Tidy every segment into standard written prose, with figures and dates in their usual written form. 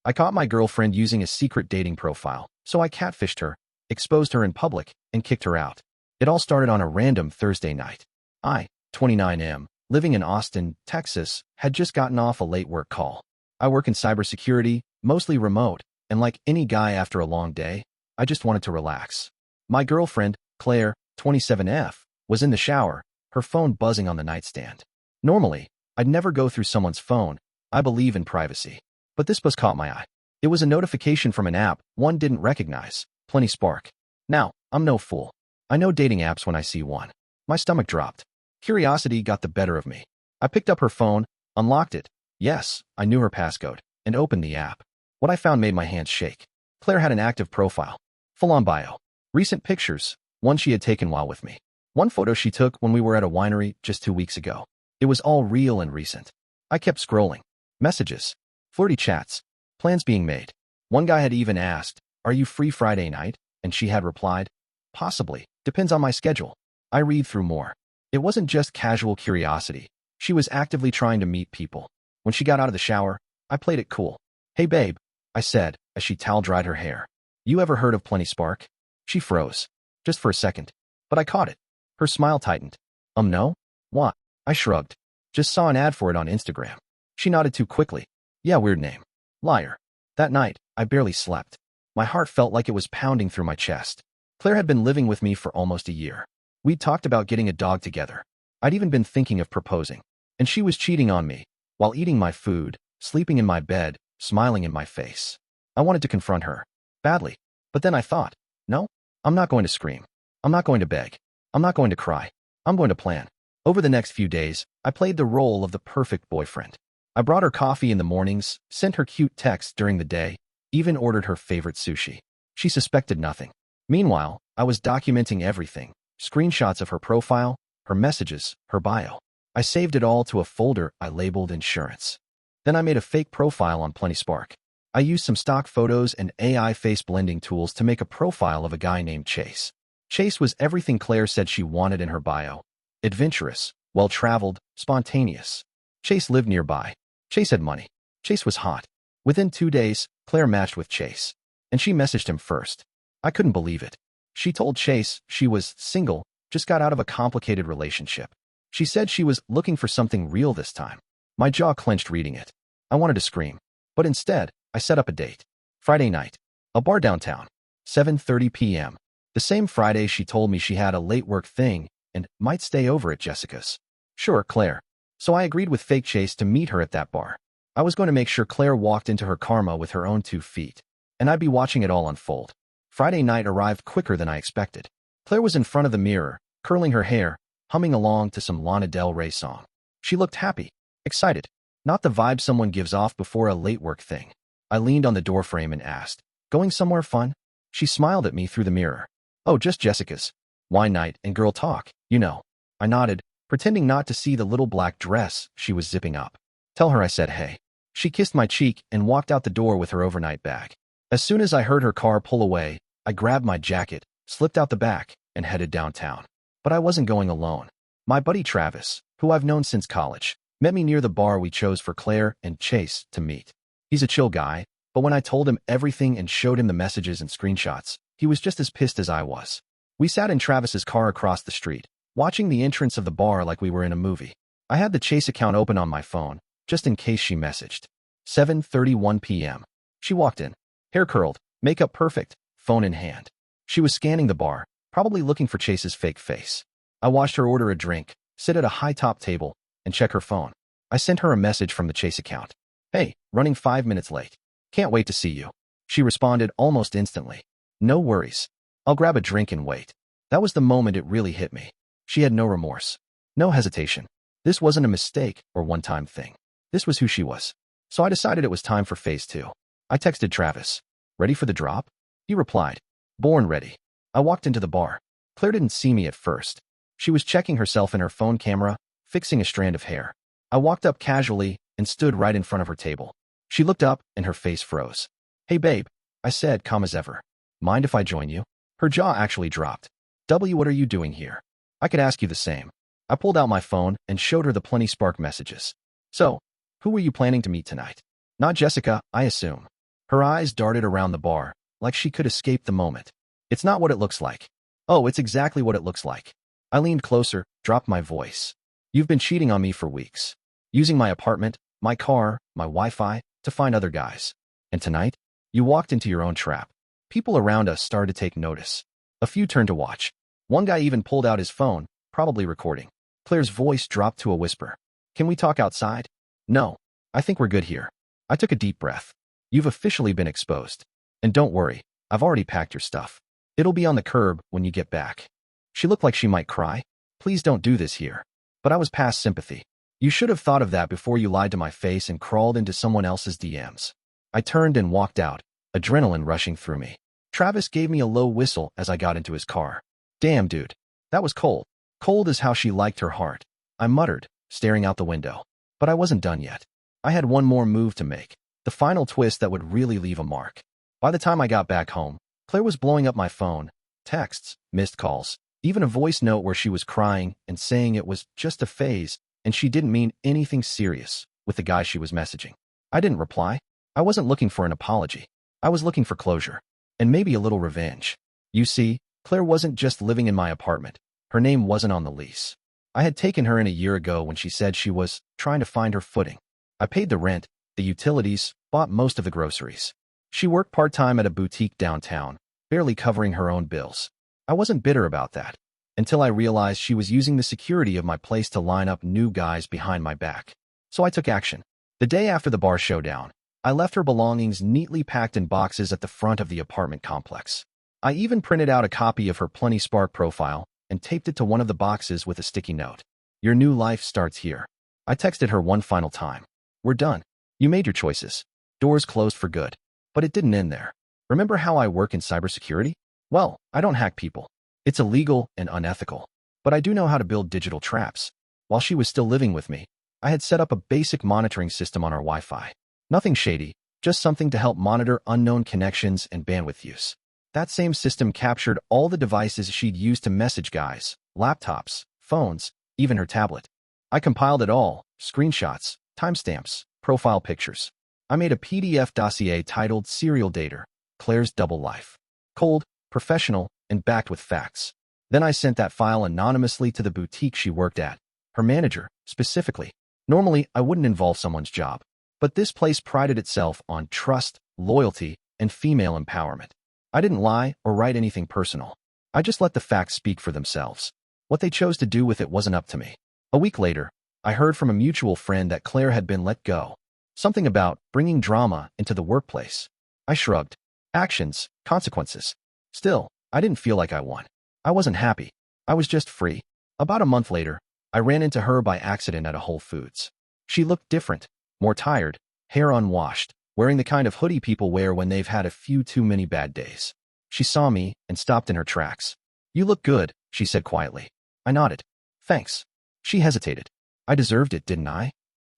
I caught my girlfriend using a secret dating profile, so I catfished her, exposed her in public, and kicked her out. It all started on a random Thursday night. I, 29 living in Austin, Texas, had just gotten off a late work call. I work in cybersecurity, mostly remote, and like any guy after a long day, I just wanted to relax. My girlfriend, Claire, 27F, was in the shower, her phone buzzing on the nightstand. Normally, I'd never go through someone's phone. I believe in privacy. But this buzz caught my eye. It was a notification from an app one didn't recognize, Plenty Spark. Now, I'm no fool. I know dating apps when I see one. My stomach dropped. Curiosity got the better of me. I picked up her phone, unlocked it. Yes, I knew her passcode, and opened the app. What I found made my hands shake. Claire had an active profile. Full-on bio. Recent pictures, one she had taken while with me. One photo she took when we were at a winery just 2 weeks ago. It was all real and recent. I kept scrolling. Messages. Flirty chats. Plans being made. One guy had even asked, "Are you free Friday night?" And she had replied, "Possibly. Depends on my schedule." I read through more. It wasn't just casual curiosity. She was actively trying to meet people. When she got out of the shower, I played it cool. "Hey babe," I said, as she towel-dried her hair. "You ever heard of Plenty Spark?" She froze. Just for a second. But I caught it. Her smile tightened. No? What? I shrugged. Just saw an ad for it on Instagram. She nodded too quickly. Yeah, weird name. Liar. That night, I barely slept. My heart felt like it was pounding through my chest. Claire had been living with me for almost a year. We'd talked about getting a dog together. I'd even been thinking of proposing. And she was cheating on me, while eating my food, sleeping in my bed, smiling in my face. I wanted to confront her. Badly. But then I thought, no, I'm not going to scream. I'm not going to beg. I'm not going to cry. I'm going to plan. Over the next few days, I played the role of the perfect boyfriend. I brought her coffee in the mornings, sent her cute texts during the day, even ordered her favorite sushi. She suspected nothing. Meanwhile, I was documenting everything. Screenshots of her profile, her messages, her bio. I saved it all to a folder I labeled insurance. Then I made a fake profile on Plenty Spark. I used some stock photos and AI face blending tools to make a profile of a guy named Chase. Chase was everything Claire said she wanted in her bio. Adventurous, well-traveled, spontaneous. Chase lived nearby. Chase had money. Chase was hot. Within 2 days, Claire matched with Chase. And she messaged him first. I couldn't believe it. She told Chase she was single, just got out of a complicated relationship. She said she was looking for something real this time. My jaw clenched reading it. I wanted to scream. But instead, I set up a date. Friday night. A bar downtown. 7:30 p.m. The same Friday she told me she had a late work thing and might stay over at Jessica's. Sure, Claire. So I agreed with fake Chase to meet her at that bar. I was going to make sure Claire walked into her karma with her own 2 feet. And I'd be watching it all unfold. Friday night arrived quicker than I expected. Claire was in front of the mirror, curling her hair, humming along to some Lana Del Rey song. She looked happy, excited, not the vibe someone gives off before a late work thing. I leaned on the doorframe and asked, "Going somewhere fun?" She smiled at me through the mirror. "Oh, just Jessica's. Wine night and girl talk, you know." I nodded, pretending not to see the little black dress she was zipping up. "Tell her I said hey." She kissed my cheek and walked out the door with her overnight bag. As soon as I heard her car pull away, I grabbed my jacket, slipped out the back, and headed downtown. But I wasn't going alone. My buddy Travis, who I've known since college, met me near the bar we chose for Claire and Chase to meet. He's a chill guy, but when I told him everything and showed him the messages and screenshots, he was just as pissed as I was. We sat in Travis's car across the street, watching the entrance of the bar like we were in a movie. I had the Chase account open on my phone, just in case she messaged. 7:31 p.m. She walked in. Hair curled, makeup perfect, phone in hand. She was scanning the bar, probably looking for Chase's fake face. I watched her order a drink, sit at a high-top table, and check her phone. I sent her a message from the Chase account. "Hey, running 5 minutes late. Can't wait to see you." She responded almost instantly. "No worries. I'll grab a drink and wait." That was the moment it really hit me. She had no remorse. No hesitation. This wasn't a mistake or one-time thing. This was who she was. So I decided it was time for phase 2. I texted Travis. "Ready for the drop?" He replied, "Born ready." I walked into the bar. Claire didn't see me at first. She was checking herself in her phone camera, fixing a strand of hair. I walked up casually and stood right in front of her table. She looked up and her face froze. "Hey babe," I said, calm as ever. "Mind if I join you?" Her jaw actually dropped. What are you doing here?" "I could ask you the same." I pulled out my phone and showed her the Plenty Spark messages. "So, who were you planning to meet tonight?" "Not Jessica, I assume." Her eyes darted around the bar, like she could escape the moment. It's not what it looks like. Oh, it's exactly what it looks like. I leaned closer, dropped my voice. You've been cheating on me for weeks. Using my apartment, my car, my Wi-Fi, to find other guys. And tonight, you walked into your own trap. People around us started to take notice. A few turned to watch. One guy even pulled out his phone, probably recording. Claire's voice dropped to a whisper. Can we talk outside? No. I think we're good here. I took a deep breath. You've officially been exposed. And don't worry, I've already packed your stuff. It'll be on the curb when you get back. She looked like she might cry. Please don't do this here. But I was past sympathy. You should have thought of that before you lied to my face and crawled into someone else's DMs. I turned and walked out, adrenaline rushing through me. Travis gave me a low whistle as I got into his car. Damn, dude. That was cold. Cold is how she liked her heart. I muttered, staring out the window. But I wasn't done yet. I had one more move to make. The final twist that would really leave a mark. By the time I got back home, Claire was blowing up my phone. Texts, missed calls, even a voice note where she was crying and saying it was just a phase and she didn't mean anything serious with the guy she was messaging. I didn't reply. I wasn't looking for an apology. I was looking for closure. And maybe a little revenge. You see, Claire wasn't just living in my apartment. Her name wasn't on the lease. I had taken her in a year ago when she said she was trying to find her footing. I paid the rent, the utilities, bought most of the groceries. She worked part-time at a boutique downtown, barely covering her own bills. I wasn't bitter about that, until I realized she was using the security of my place to line up new guys behind my back. So I took action. The day after the bar showdown, I left her belongings neatly packed in boxes at the front of the apartment complex. I even printed out a copy of her Plenty Spark profile and taped it to one of the boxes with a sticky note. Your new life starts here. I texted her one final time. We're done. You made your choices. Doors closed for good. But it didn't end there. Remember how I work in cybersecurity? Well, I don't hack people. It's illegal and unethical. But I do know how to build digital traps. While she was still living with me, I had set up a basic monitoring system on our Wi-Fi. Nothing shady, just something to help monitor unknown connections and bandwidth use. That same system captured all the devices she'd used to message guys, laptops, phones, even her tablet. I compiled it all, screenshots, timestamps, profile pictures. I made a PDF dossier titled Serial Dater, Claire's Double Life. Cold, professional, and backed with facts. Then I sent that file anonymously to the boutique she worked at, her manager, specifically. Normally, I wouldn't involve someone's job. But this place prided itself on trust, loyalty, and female empowerment. I didn't lie or write anything personal. I just let the facts speak for themselves. What they chose to do with it wasn't up to me. A week later, I heard from a mutual friend that Claire had been let go. Something about bringing drama into the workplace. I shrugged. Actions, consequences. Still, I didn't feel like I won. I wasn't happy. I was just free. About a month later, I ran into her by accident at a Whole Foods. She looked different, more tired, hair unwashed, wearing the kind of hoodie people wear when they've had a few too many bad days. She saw me and stopped in her tracks. You look good, she said quietly. I nodded. Thanks. She hesitated. I deserved it, didn't I?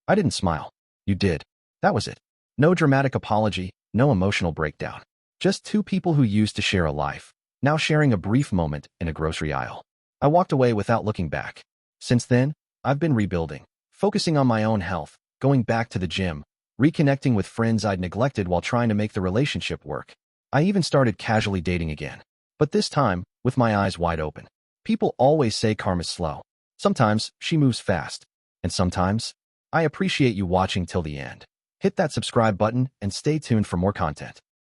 I didn't smile. You did. That was it. No dramatic apology, no emotional breakdown. Just two people who used to share a life, now sharing a brief moment in a grocery aisle. I walked away without looking back. Since then, I've been rebuilding, focusing on my own health, going back to the gym, reconnecting with friends I'd neglected while trying to make the relationship work. I even started casually dating again. But this time, with my eyes wide open. People always say karma's slow. Sometimes she moves fast. And sometimes, I appreciate you watching till the end. Hit that subscribe button and stay tuned for more content.